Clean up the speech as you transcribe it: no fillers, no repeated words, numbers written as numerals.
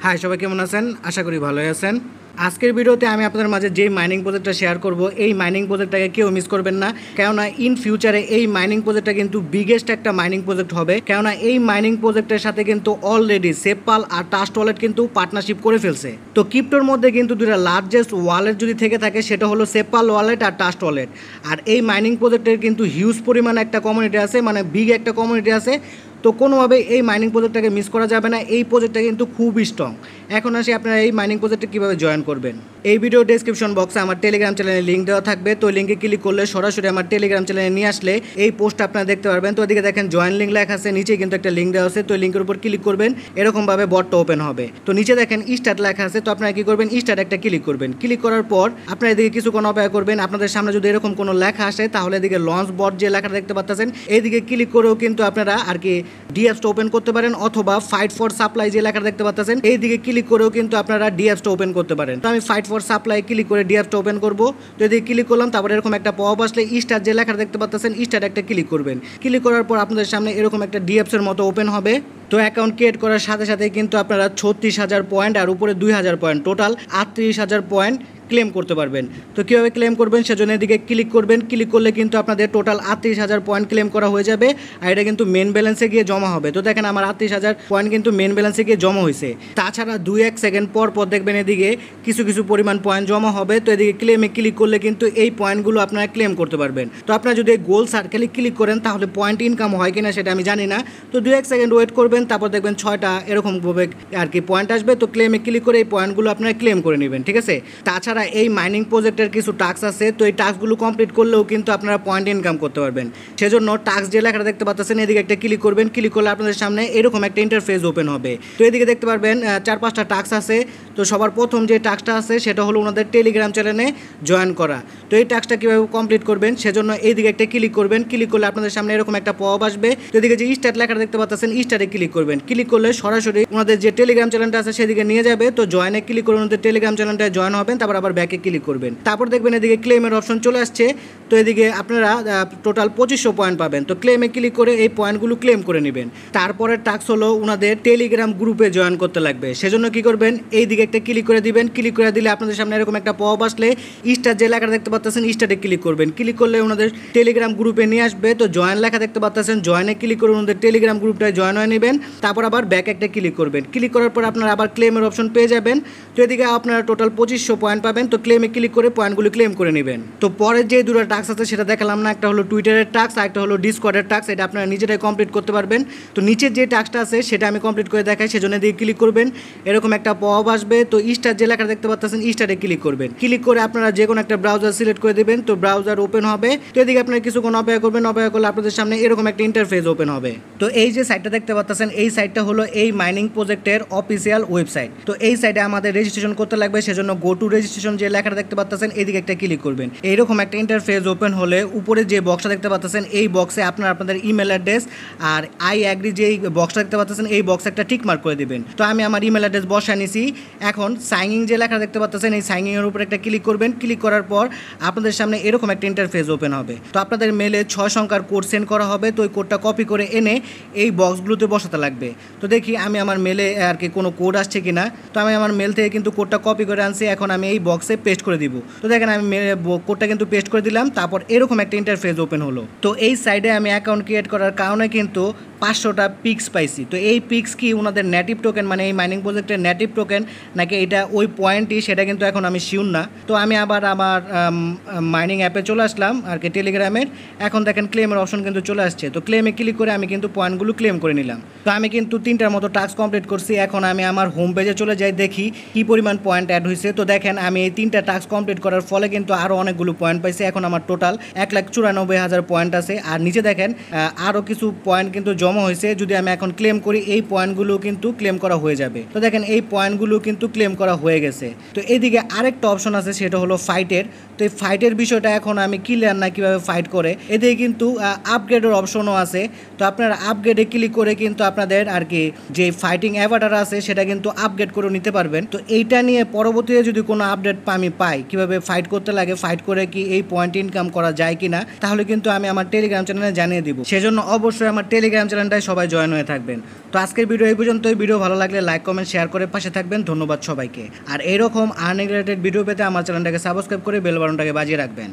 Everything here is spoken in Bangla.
হাই সবাই কেমন আছেন? আশা করি ভালোই আছেন। আজকের ভিডিওতে আমি আপনাদের মাঝে যে মাইনিং প্রজেক্টটা শেয়ার করব, এই মাইনিং প্রজেক্টটাকে কেউ মিস করবেন না। কেননা ইন ফিউচারে এই মাইনিং প্রজেক্টটা কিন্তু বিগেস্ট একটা মাইনিং প্রজেক্ট হবে। কেননা এই মাইনিং প্রজেক্টের সাথে কিন্তু অলরেডি সেপপাল আর ট্রাস্ট ওয়ালেট কিন্তু পার্টনারশিপ করে ফেলছে। তো ক্রিপ্টোর মধ্যে কিন্তু দুটা লার্জেস্ট ওয়ালেট যদি থেকে থাকে সেটা হলো সেপপাল ওয়ালেট আর ট্রাস্ট ওয়ালেট। আর এই মাইনিং প্রজেক্টের কিন্তু হিউজ পরিমাণে একটা কমিউনিটি আছে, মানে বিগ একটা কমিউনিটি আছে। তো কোনোভাবে এই মাইনিং প্রজেক্টটাকে মিস করা যাবে না। এই প্রজেক্টটা কিন্তু খুব স্ট্রং। এখন আসি আপনারা এই মাইনিং প্রজেক্টে কীভাবে জয়েন করবেন। এই ভিডিও ডেসক্রিপশন বক্সে আমার টেলিগ্রাম চ্যানেলের লিঙ্ক দেওয়া থাকবে। তো লিঙ্কে ক্লিক করলে সরাসরি আমার টেলিগ্রাম চ্যানেলে নিয়ে আসলে এই পোস্টটা আপনারা দেখতে পারবেন। তো ওদিকে দেখেন জয়েন লিঙ্ক লেখা আছে, নিচে কিন্তু একটা লিঙ্ক দেওয়া আছে। তো লিঙ্কের উপর ক্লিক করবেন, এরকমভাবে বটটা ওপেন হবে। তো নিচে দেখেন স্টার্ট লেখা আছে। তো আপনারা কী করবেন, স্টার্ট একটা ক্লিক করবেন। ক্লিক করার পর আপনারা এদিকে কিছুক্ষণ অপেক্ষা করবেন। আপনাদের সামনে যদি এরকম কোনো লেখা আসে তাহলে এদিকে লঞ্চ বট যে লেখাটা দেখতে পাচ্ছেন এইদিকে ক্লিক করেও কিন্তু আপনারা আর কি ডিএপসটা ওপেন করতে পারেন, অথবা ফাইট ফর সাপ্লাই যে লেখাটা দেখতে পাচ্ছেন এইদিকে ক্লিক করেও কিন্তু আপনারা ডিএপসটা ওপেন করতে পারেন। তো আমি ফাইট ফর সাপ্লাই ক্লিক করে ডিএপসটা ওপেন করব। তো এদিকে ক্লিক করলাম, তারপরে এরকম একটা পপ আসলে স্টার যে লেখাটা দেখতে পাচ্ছেন স্টার একটা ক্লিক করবেন। ক্লিক করার পর আপনাদের সামনে এরকম একটা ডিএপসের মতো ওপেন হবে। তো অ্যাকাউন্ট ক্রিয়েট করার সাথে সাথে কিন্তু আপনারা 36,000 পয়েন্ট আর উপরে 2,000 পয়েন্ট, টোটাল 38,000 পয়েন্ট ক্লেম করতে পারবেন। তো কীভাবে ক্লেম করবেন সেজন্য এদিকে ক্লিক করবেন। ক্লিক করলে কিন্তু আপনাদের টোটাল 38,000 পয়েন্ট ক্লেম করা হয়ে যাবে। আর এটা কিন্তু মেন ব্যালেন্সে গিয়ে জমা হবে। তো দেখেন আমার 38,000 পয়েন্ট কিন্তু মেন ব্যালেন্সে গিয়ে জমা হয়েছে। তাছাড়া 2-1 সেকেন্ড পর পর দেখবেন এদিকে কিছু কিছু পরিমাণ পয়েন্ট জমা হবে। তো এদিকে ক্লেমে ক্লিক করলে কিন্তু এই পয়েন্টগুলো আপনারা ক্লেম করতে পারবেন। তো আপনারা যদি গোল সার্কেলে ক্লিক করেন তাহলে পয়েন্ট ইনকাম হয় কিনা সেটা আমি জানি না। তো 2-1 সেকেন্ড ওয়েট করবেন, তারপর দেখবেন 6টা এরকমভাবে আর কি পয়েন্ট আসবে। তো ক্লেমে ক্লিক করে এই পয়েন্টগুলো আপনারা ক্লেম করে নেবেন, ঠিক আছে। তাছাড়া এই মাইনিং প্রজেক্টের কিছু টাস্ক আছে। তো এই টাস্কগুলো কমপ্লিট করলেও কিন্তু আপনারা পয়েন্ট ইনকাম করতে পারবেন। সেজন্য টাস্ক যে লেখাটা দেখতে পাচ্ছেন এদিকে একটা ক্লিক করবেন। ক্লিক করলে আপনাদের সামনে এরকম একটা ইন্টারফেস ওপেন হবে। তো এদিকে দেখতে পারবেন 4-5টা টাস্ক আছে। তো সবার প্রথম যে টাস্কটা আছে সেটা হলো ওনাদের টেলিগ্রাম চ্যানেলে জয়েন করা। তো এই টাস্কটা কীভাবে কমপ্লিট করবেন সেজন্য এইদিকে একটা ক্লিক করবেন। ক্লিক করলে আপনাদের সামনে এরকম একটা পপ আসবে। তো এদিকে যে স্টার্ট লেখাটা দেখতে পাচ্ছেন স্টারে ক্লিক করবেন। ক্লিক করলে সরাসরি ওনাদের যে টেলিগ্রাম চ্যানেলটা আছে সেদিকে নিয়ে যাবে। তো জয়েনে ক্লিক করে ওনাদের টেলিগ্রাম চ্যানেলটায় জয়েন হবেন, তারপর আবার ব্যাকে ক্লিক করবেন। তারপর দেখবেন এদিকে ক্লেমের অপশন চলে আসছে। তো এদিকে আপনারা টোটাল 2500 পয়েন্ট পাবেন। তো ক্লেমে ক্লিক করে এই পয়েন্টগুলো ক্লেম করে নেবেন। তারপরে টাস্ক হলো ওনাদের টেলিগ্রাম গ্রুপে জয়েন করতে লাগবে। সেজন্য কি করবেন, এই দিকে একটা ক্লিক করে দিবেন। ক্লিক করে দিলে আপনাদের সামনে এরকম একটা পপ আসলে স্টার যে লেখাটা দেখতে পাচ্ছেন স্টারে ক্লিক করবেন। ক্লিক করলে ওনাদের টেলিগ্রাম গ্রুপে নিয়ে আসবে। তো জয়েন লেখা দেখতে পাচ্ছেন, জয়েনে ক্লিক করে ওনাদের টেলিগ্রাম গ্রুপটায় জয়েন হয়ে নেবেন। তারপর আবার ব্যাক একটা ক্লিক করবেন। ক্লিক করার পর আপনারা আবার ক্লেমের অপশন পেয়ে যাবেন। তো এদিকে আপনারা টোটাল 2500 পয়েন্ট পাবেন। তো ক্লেমে ক্লিক করে পয়েন্টগুলো ক্লেম করে নেবেন। তো পরের যে দুটো টাস্ক আছে সেটা দেখালাম না, একটা হলো টুইটারের টাস্ক আর একটা হলো ডিসকর্ডের টাস্ক। এটা আপনারা নিজেরাই কমপ্লিট করতে পারবেন। তো নিচের যে টাস্কটা আছে সেটা আমি কমপ্লিট করে দেখাই, সেজন্য দিয়ে ক্লিক করবেন। এরকম একটা পপ আসবে। তো স্টার যে লেখা দেখতে পাচ্ছেন স্টারে ক্লিক করবেন। ক্লিক করে আপনারা যে কোনো একটা ব্রাউজার সিলেক্ট করে দেবেন। তো ব্রাউজার ওপেন হবে। তো এদিকে আপনারা কিছুক্ষণ অপেক্ষা করবেন। অপেক্ষা করলে আপনাদের সামনে এরকম একটা ইন্টারফেস ওপেন হবে। তো এই যে সাইটটা দেখতে পাচ্ছেন এই সাইটটা হলো এই মাইনিং প্রজেক্টের অফিসিয়াল ওয়েবসাইট। তো এই সাইটে আমাদের রেজিস্ট্রেশন করতে লাগবে, সেজন্য গো টু রেজিস্ট্রেশন যে লেখাটা দেখতে পাচ্ছেন এদিকে একটা ক্লিক করবেন। এইরকম একটা ইন্টারফেস ওপেন হলে উপরে যে বক্সটা দেখতে পাচ্ছেন এই বক্সে আপনারা আপনাদের ইমেল অ্যাড্রেস আর আই অ্যাগ্রি যে বক্সটা দেখতে পাচ্ছেন এই বক্সে একটা টিক মার্ক করে দিবেন। তো আমি আমার ইমেল অ্যাড্রেস বসায় নিছি। এখন সাইন ইন যে লেখা দেখতে পাচ্ছেন এই সাইন ইনের উপরে একটা ক্লিক করবেন। ক্লিক করার পর আপনাদের সামনে এরকম একটা ইন্টারফেস ওপেন হবে। তো আপনাদের মেলে 6 সংখ্যার কোড সেন্ড করা হবে। তো ওই কোডটা কপি করে এনে এই বক্সগুলোতে বসাতে লাগবে। তো দেখি আমি আমার মেলে আর কি কোনো কোড আসছে কিনা। তো আমি আমার মেল থেকে কিন্তু কোডটা কপি করে আনছি। এখন আমি এই বক্সে পেস্ট করে দিব। তো দেখেন আমি কোডটা কিন্তু পেস্ট করে দিলাম। তারপর এরকম একটা ইন্টারফেস ওপেন হলো। তো এই সাইডে আমি অ্যাকাউন্ট ক্রিয়েট করার কারণে কিন্তু 500টা পিক্স পাইছি। তো এই পিক্স কি ওনাদের নেটিভ টোকেন, মানে এই মাইনিং প্রজেক্টের নেটিভ টোকেন নাকি এটা ওই পয়েন্টই সেটা কিন্তু এখন আমি শিওর না। তো আমি আবার আমার মাইনিং অ্যাপে চলে আসলাম আর কি টেলিগ্রামের। এখন দেখেন ক্লেমের অপশন কিন্তু চলে আসছে। তো ক্লেমে ক্লিক করে আমি কিন্তু পয়েন্টগুলো ক্লেম করে নিলাম। তো আমি কিন্তু 3টার মতো টাস্ক কমপ্লিট করছি। এখন আমি আমার হোম পেজে চলে যাই, দেখি কী পরিমাণ পয়েন্ট অ্যাড হয়েছে। তো দেখেন আমি এই 3টা টাস্ক কমপ্লিট করার ফলে কিন্তু আরও অনেকগুলো পয়েন্ট পাইছি। এখন আমার টোটাল 1,94,000 পয়েন্ট আছে। আর নিচে দেখেন আরও কিছু পয়েন্ট কিন্তু জমা হয়েছে। যদি আমি এখন ক্লেম করি এই পয়েন্টগুলো কিন্তু ক্লেম করা হয়ে যাবে। তো দেখেন এই পয়েন্টগুলো কিন্তু ক্লেম করা হয়ে গেছে। তো এইদিকে আরেকটা অপশন আছে সেটা হলো ফাইটের। তো এই ফাইটের বিষয়টা এখন আমি ক্লিয়ার না কীভাবে ফাইট করে। এদিকে কিন্তু আপগ্রেডের অপশনও আছে। তো আপনারা আপগ্রেডে ক্লিক করে কিন্তু আপনাদের আর কি যে ফাইটিং অ্যাভাটার আছে সেটা কিন্তু আপগ্রেড করে নিতে পারবেন। তো এইটা নিয়ে পরবর্তীতে যদি কোনো আপডেট আমি পাই কীভাবে ফাইট করতে লাগে, ফাইট করে কি এই পয়েন্ট ইনকাম করা যায় কিনা, তাহলে কিন্তু আমি আমার টেলিগ্রাম চ্যানেলে জানিয়ে দিব। সেজন্য অবশ্যই আমার টেলিগ্রাম চ্যানেল চ্যানেলটায় সবাই জয়েন হয়ে থাকবেন। তো আজকের ভিডিও এই পর্যন্তই। ভিডিও ভালো লাগলে লাইক কমেন্ট শেয়ার করে পাশে থাকবেন। ধন্যবাদ সবাইকে। আর এইরকম আর্নিং রিলেটেড ভিডিও পেতে আমার চ্যানেলটাকে সাবস্ক্রাইব করে বেল বাটনটাকে বাজিয়ে রাখবেন।